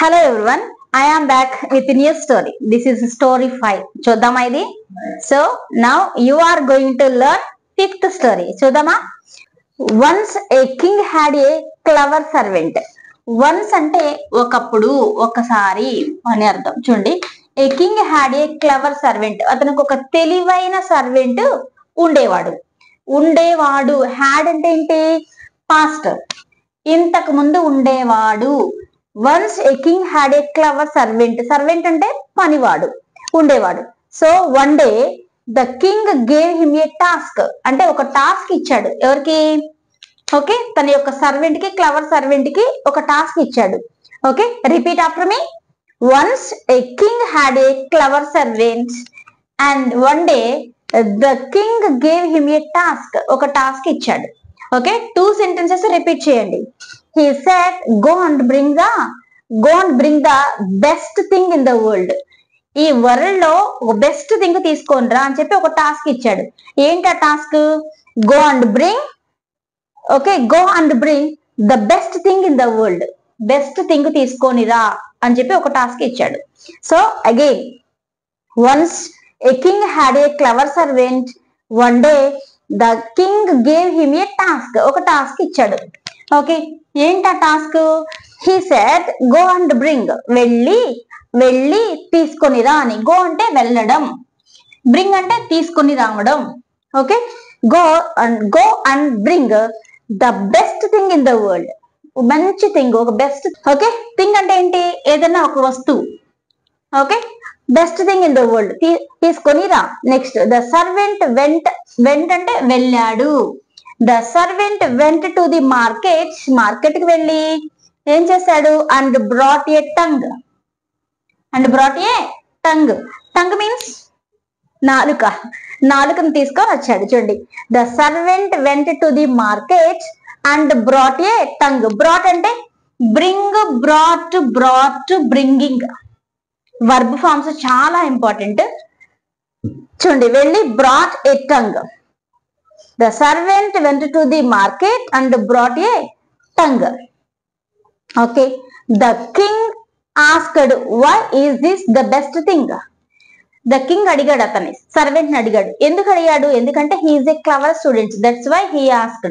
Hello everyone, I am back with a new story. This is story 5. చూద్దామా ఇది? So now you are going to learn 5th story. చూద్దామా? Once a king had a clever servant. Once అంటే ఒకప్పుడు ఒకసారి అని అర్థం. చూడండి, a king had a clever servant. అతనికి ఒక తెలివైన సర్వెంట్ ఉండేవాడు. హ్యాడ్ అంటే ఏంటి? పాస్ట్. ఇంతకు ముందు ఉండేవాడు. Once a king had a clever servant. Servant అంటే పనివాడు ఉండేవాడు. So one day the king gave him a task. అంటే ఒక టాస్క్ ఇచ్చాడు. ఎవరికి? ఓకే, తన యొక్క సర్వెంట్ కి, క్లవర్ సర్వెంట్ కి ఒక టాస్క్ ఇచ్చాడు. Okay, repeat after me. Once a king had a clever servant and one day the king gave him a task. ఒక టాస్క్ ఇచ్చాడు. ఓకే, 2 sentences రిపీట్ చేయండి. He said, go and bring the best thing in the world. ఈ world లో ఒక best thing తీసుకోనరా అని చెప్పి ఒక task ఇచ్చాడు. ఏంటి ఆ task? Go and bring the best thing in the world. Best thing తీసుకొనిరా అని చెప్పి ఒక టాస్క్ ఇచ్చాడు. So again, once a king had a clever servant, one day the king gave him a task. ఒక task ఇచ్చాడు. Okay, ఏంటి ఆ task? He said, go and bring. వెళ్ళి తీసుకొనిరా అని. గో అంటే వెళ్ళడం, బ్రింగ్ అంటే తీసుకొని రావడం. Okay, go and bring the best thing in the world. మంచి థింగ్, ఒక బెస్ట్. ఓకే, థింగ్ అంటే ఏంటి? ఏదైనా ఒక వస్తువు. Okay, best thing in the world తీసుకొని రా. నెక్స్ట్, ద సర్వెంట్ వెంట్ అంటే వెళ్ళాడు. The servant went to the market. Market కి వెళ్ళి ఏం చేశాడు? And brought a tongue. Tongue means నాలుకను తీసుకొని వచ్చాడు. చూడండి, the servant went to the market and brought a tongue. Brought అంటే bring, brought, bringing. Verb forms చాలా ఇంపార్టెంట్. చూడండి, వెళ్ళి brought a tongue. The servant went to the market and brought a tongue. Okay, the king asked, why is this the best thing? The king అడిగాడు, అతని servant ని అడిగాడు. ఎందుకు అడిగాడు? ఎందుకంటే he is a clever student, that's why he asked.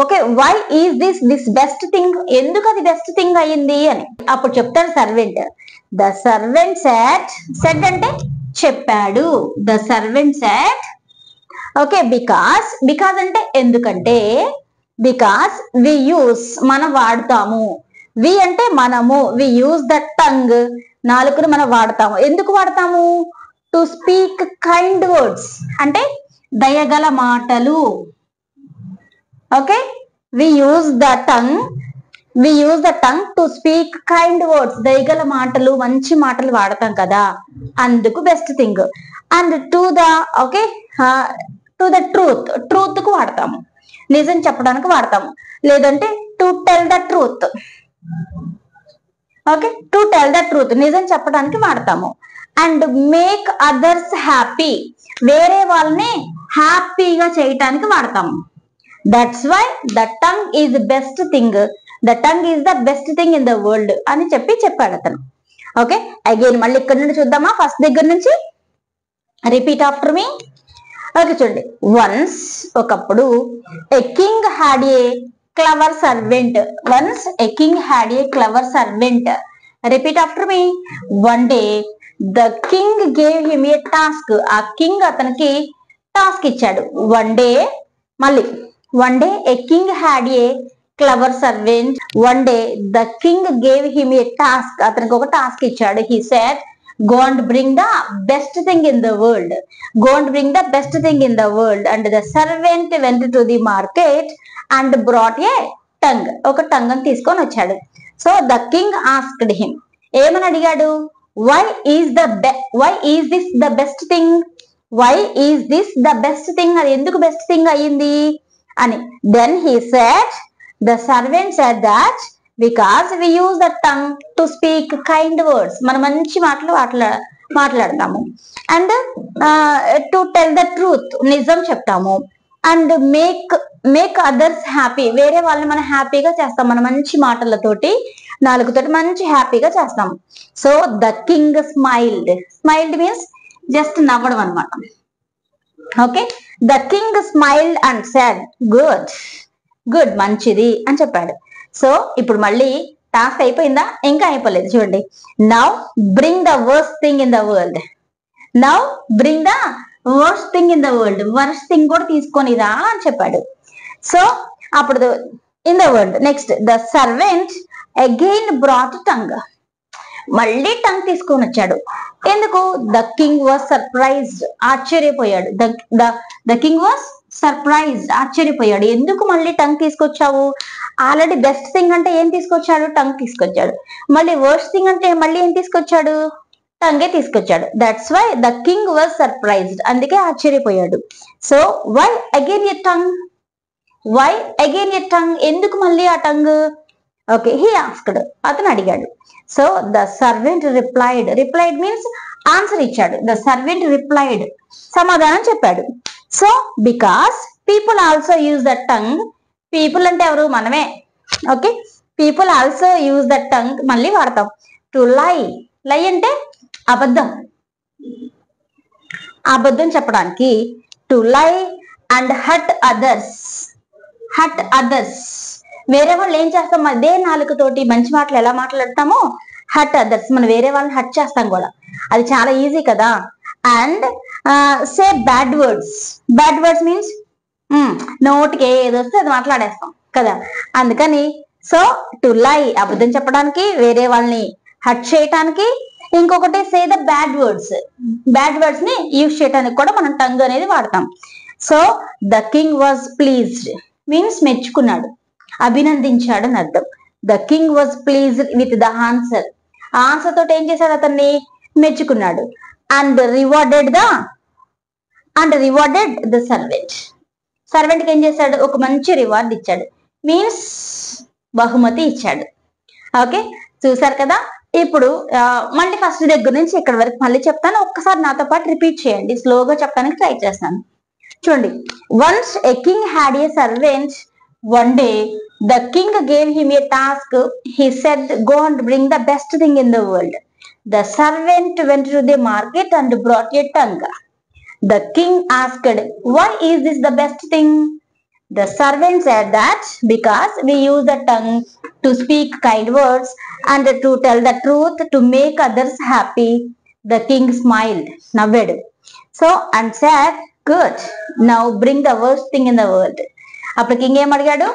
Okay, why is this best thing? ఎందుకు అది best thing అయ్యింది అని అప్పుడు చెప్తాడు సర్వెంట్. ద సర్వెంట్ సెడ్ అంటే చెప్పాడు. The servant said, okay, because అంటే ఎందుకంటే, బికాస్ వి యూస్ మనం వాడతాము. వి అంటే మనము, వి యూస్ ద టంగ్ నాలుకను మనం వాడతాము. ఎందుకు వాడతాము? టు స్పీక్ కైండ్ వర్డ్స్ అంటే దయగల మాటలు. Okay, we use the tongue to speak kind words. దయగల మాటలు, మంచి మాటలు వాడతాం కదా, అందుకు best thing. And to the truth కు వాడతాము. నిజం చెప్పడానికి వాడతాము. లేదంటే to tell the truth. Okay, to tell the truth నిజం చెప్పడానికి వాడతాము. అండ్ మేక్ అదర్స్ హ్యాపీ, వేరే వాళ్ళని హ్యాపీగా చేయటానికి వాడతాము. That's why the tongue is best thing, the tongue is the best thing in the world అని చెప్పాడు అతను. ఓకే, అగైన్ మళ్ళీ ఇక్కడ నుండి చూద్దామా? ఫస్ట్ దగ్గర నుంచి రిపీట్ ఆఫ్టర్ మీ. ఓకే, చూడండి, వన్స్ ఒకప్పుడు ఏ king had a clever servant. Once a king had a clever servant. Repeat after me. One day the king gave him a task. ఆ కింగ్ అతనికి టాస్క్ ఇచ్చాడు. One day A king had a clever servant. One day the king gave him a task. అతనికి ఒక task ఇచ్చాడు. He said, go and bring the best thing in the world. And the servant went to the market and brought a tongue. ఒక tongue ని తీసుకొని వచ్చాడు. So the king asked him, ఏమని అడిగాడు? why is this the best thing? అది ఎందుకు best thing అయ్యింది అని. Then the servant said that because we use the tongue to speak kind words. మనం మంచి మాటలు మాట్లాడతాము. And to tell the truth, నిజం చెప్తాము. అండ్ మేక్ అదర్స్ హ్యాపీ, వేరే వాళ్ళని మనం హ్యాపీగా చేస్తాం మన మంచి మాటలతోటి. నాలుగుతోటి మంచి హ్యాపీగా చేస్తాం. So the king smiled. Smiled means just నవ్వడం అనమాట. Okay, the king smiled and said good. Good, మంచిది అని చెప్పాడు. సో ఇప్పుడు మళ్ళీ టాస్క్ అయిపోయిందా? ఇంకా అయిపోలేదు. చూడండి, now bring the worst thing in the world. Now bring the worst thing in the world. Worst thing కూడా తీసుకొనిరా అని చెప్పాడు. సో అప్పుడు in the world. Next, the servant again brought tongue. మళ్ళీ టంగ్ తీసుకొని వచ్చాడు. ఎందుకు? The king was surprised. ఆశ్చర్యపోయాడు. The king was surprised, ఆశ్చర్యపోయాడు. ఎందుకు మళ్ళీ టంగ్ తీసుకొచ్చావు? ఆల్రెడీ బెస్ట్ థింగ్ అంటే ఏం తీసుకొచ్చాడు? టంగ్ తీసుకొచ్చాడు. మళ్ళీ వర్స్ట్ థింగ్ అంటే మళ్ళీ ఏం తీసుకొచ్చాడు? టంగే తీసుకొచ్చాడు. That's why the king was surprised. అందుకే ఆశ్చర్యపోయాడు. So why again a tongue? Why again a tongue? ఎందుకు మళ్ళీ ఆ టంగ్? Okay, he asked. అతను అడిగాడు. So the servant replied. Replied means answer ఇచ్చాడు. ద సర్వెంట్ రిప్లైడ్, సమాధానం చెప్పాడు. So because people also use the tongue. People అంటే ఎవరు? మనమే. Okay, people also use the tongue మళ్ళీ వాడతాం. To lie. లై అంటే అబద్ధం. అబద్ధం చెప్పడానికి to lie and hurt others. Hurt others. వేరే వాళ్ళు ఏం చేస్తాం? అదే నాలుగుతోటి మంచి మాటలు ఎలా మాట్లాడతామో హర్ట్ అదర్స్. మనం వేరే వాళ్ళని హర్ట్ చేస్తాం కూడా. అది చాలా ఈజీ కదా. And say bad words. Bad words means నోటికి ఏది వస్తే అది మాట్లాడేస్తాం కదా. అందుకని సో టు లై, అబద్ధం చెప్పడానికి, వేరే వాళ్ళని హర్ట్ చేయటానికి. ఇంకొకటి say the bad words. Bad words ని యూజ్ చేయడానికి కూడా మనం టంగ్ అనేది వాడతాం. So the king was pleased means మెచ్చుకున్నాడు, అభినందించాడు అని అర్థం. The king was pleased with the answer. Answer తోటి ఏం చేశాడు? అతన్ని మెచ్చుకున్నాడు. And rewarded the servant. Servant కి ఏం చేశాడు? ఒక మంచి రివార్డ్ ఇచ్చాడు. మీన్స్ బహుమతి ఇచ్చాడు. ఓకే, చూసారు కదా. ఇప్పుడు మళ్ళీ ఫస్ట్ దగ్గర నుంచి ఇక్కడ వరకు మళ్ళీ చెప్తాను. ఒక్కసారి నాతో పాటు రిపీట్ చేయండి. స్లోగా చెప్పడానికి ట్రై చేస్తాను. చూడండి, once a king had A servant. One day, the king gave him a task. He said, go and bring the best thing in the world. The servant went to the market and brought a tongue. The king asked, why is this the best thing? The servant said that because we use the tongue to speak kind words and to tell the truth to make others happy. The king smiled, navvedu. So, and said, good. Now bring the worst thing in the world. అప్పుడు king ఏం అడిగాడు?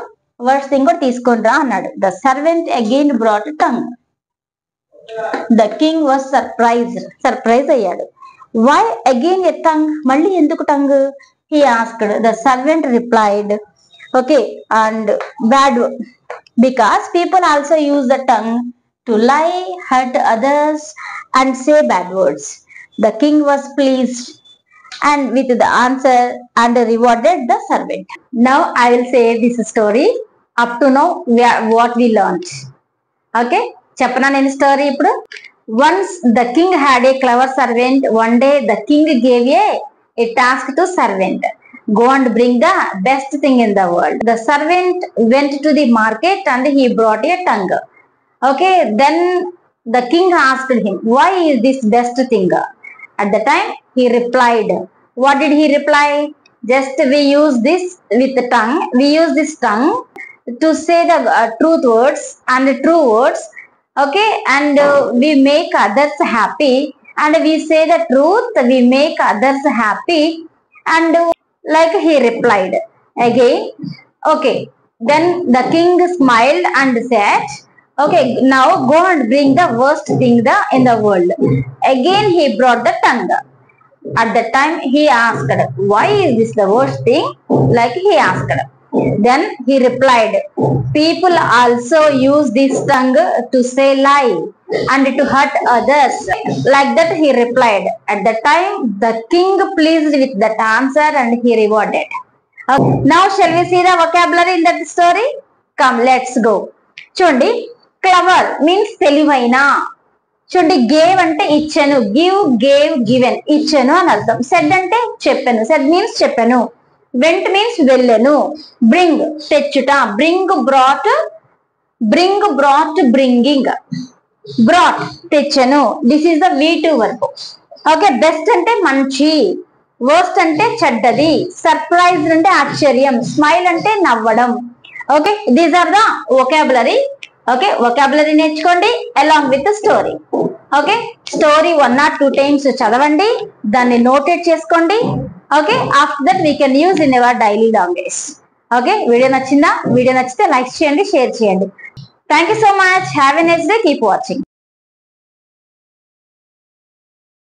Worst thing కూడా తీసుకొని రా అన్నాడు. The servant again brought tongue. The king was surprise అయ్యాడు. Why again a tongue? మళ్ళీ ఎందుకు tongue? He asked. The servant replied. Okay, and bad because people also use the tongue to lie, hurt others and say bad words. The king was pleased and with the answer and rewarded the servant. Now I will say this story up to now what we learned. Okay, chapna nenu story ippudu. Once the king had a clever servant. One day the king gave a task to servant. Go and bring the best thing in the world. The servant went to the market and he brought a tongue. Okay, then the king asked him, why is this best thing? At the time he replied. What did he reply? Just we use this with the tongue. We use this tongue to say the truth words and true words. Okay, and we make others happy. And we say the truth. We make others happy. And like he replied again. Okay, then the king smiled and said, okay, now go and bring the worst thing in the world. Again he brought the tongue. At that time he asked, why is this the worst thing? Like he asked. Then he replied, people also use this tongue to say lie and to hurt others. Like that he replied. At that time the king pleased with that answer and he rewarded. Okay. Now shall we see the vocabulary in that story? Come, let's go. Chundi, clever means తెలివైన. చూడండి, gave అంటే ఇచ్చాను. Give, gave, given, ఇచ్చాను అని అర్థం. Said అంటే చెప్పాను. Said means చెప్పాను. వెంట్ మీన్స్ వెళ్ళను. బ్రింగ్ తెచ్చుట. Bring, brought bring, brought, bringing. Brought తెచ్చను. This is the V2 verb. Okay, best అంటే మంచి, వర్స్ట్ అంటే చెడ్డది, సర్ప్రైజ్ అంటే ఆశ్చర్యం, స్మైల్ అంటే నవ్వడం. Okay, these are the vocabulary. Okay, vocabulary నేర్చుకోండి along with story. Okay, story 1 or 2 times చదవండి, దాన్ని నోటేట్ చేసుకోండి. Okay, after that we can use in our daily language. Okay, video నచ్చిందా? వీడియో నచ్చితే లైక్ చేయండి, షేర్ చేయండి. Thank you so much. Have a nice day. Keep watching.